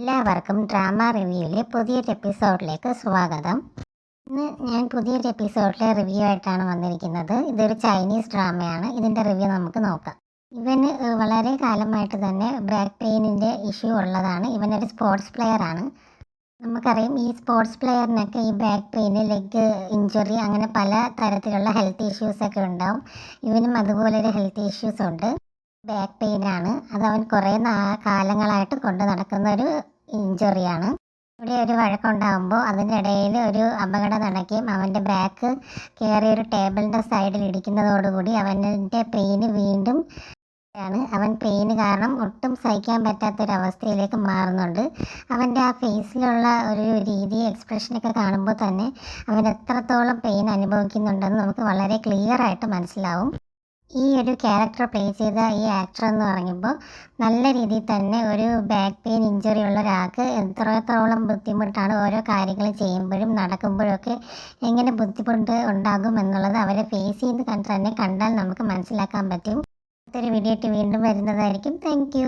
എല്ലാവർക്കും ഡ്രാമ റിവ്യൂവിലെ പുതിയൊരു എപ്പിസോഡിലേക്ക് സ്വാഗതം. ഇന്ന് ഞാൻ പുതിയൊരു എപ്പിസോഡിലെ റിവ്യൂ ആയിട്ടാണ് വന്നിരിക്കുന്നത്. ഇതൊരു ചൈനീസ് ഡ്രാമയാണ്. ഇതിൻ്റെ റിവ്യൂ നമുക്ക് നോക്കാം. ഇവന് വളരെ കാലമായിട്ട് തന്നെ ബാക്ക് പെയിനിൻ്റെ ഇഷ്യൂ ഉള്ളതാണ്. ഇവനൊരു സ്പോർട്സ് പ്ലെയർ ആണ്. നമുക്കറിയാം ഈ സ്പോർട്സ് പ്ലെയറിനൊക്കെ ഈ ബാക്ക് പെയിന്, ലെഗ് ഇഞ്ചുറി അങ്ങനെ പല തരത്തിലുള്ള ഹെൽത്ത് ഇഷ്യൂസൊക്കെ ഉണ്ടാവും. ഇവനും അതുപോലെ ഒരു ഹെൽത്ത് ഇഷ്യൂസ് ഉണ്ട്. ബാക്ക് പെയിനാണ്. അതവൻ കുറേ കാലങ്ങളായിട്ട് കൊണ്ട് നടക്കുന്ന ഒരു ഇഞ്ചുറിയാണ്. ഇവിടെ ഒരു വഴക്കുണ്ടാകുമ്പോൾ അതിൻ്റെ ഇടയിൽ ഒരു അപകടം നടക്കുകയും അവൻ്റെ ബാക്ക് കയറി ഒരു ടേബിളിൻ്റെ സൈഡിൽ ഇടിക്കുന്നതോടുകൂടി അവൻ്റെ പെയിന് വീണ്ടും അവൻ പെയിന് കാരണം ഒട്ടും സഹിക്കാൻ പറ്റാത്തൊരവസ്ഥയിലേക്ക് മാറുന്നുണ്ട്. അവൻ്റെ ആ ഫേസിലുള്ള ഒരു രീതി, എക്സ്പ്രഷനൊക്കെ കാണുമ്പോൾ തന്നെ അവൻ എത്രത്തോളം പെയിൻ അനുഭവിക്കുന്നുണ്ടെന്ന് നമുക്ക് വളരെ ക്ലിയർ ആയിട്ട് മനസ്സിലാവും. ഈ ഒരു ക്യാരക്ടർ പ്ലേ ചെയ്ത ഈ ആക്ടർ എന്ന് പറയുമ്പോൾ നല്ല രീതിയിൽ തന്നെ ഒരു ബാക്ക് പെയിൻ ഇഞ്ചുറി ഉള്ള ഒരാൾക്ക് എത്രത്തോളം ബുദ്ധിമുട്ടാണ് ഓരോ കാര്യങ്ങൾ ചെയ്യുമ്പോഴും നടക്കുമ്പോഴും ഒക്കെ എങ്ങനെ ബുദ്ധിമുട്ട് ഉണ്ടാകും എന്നുള്ളത് അവരെ ഫേസ് ചെയ്ത് തന്നെ കണ്ടാൽ നമുക്ക് മനസ്സിലാക്കാൻ പറ്റും. അടുത്തൊരു വീഡിയോ ആയിട്ട് വീണ്ടും വരുന്നതായിരിക്കും. താങ്ക്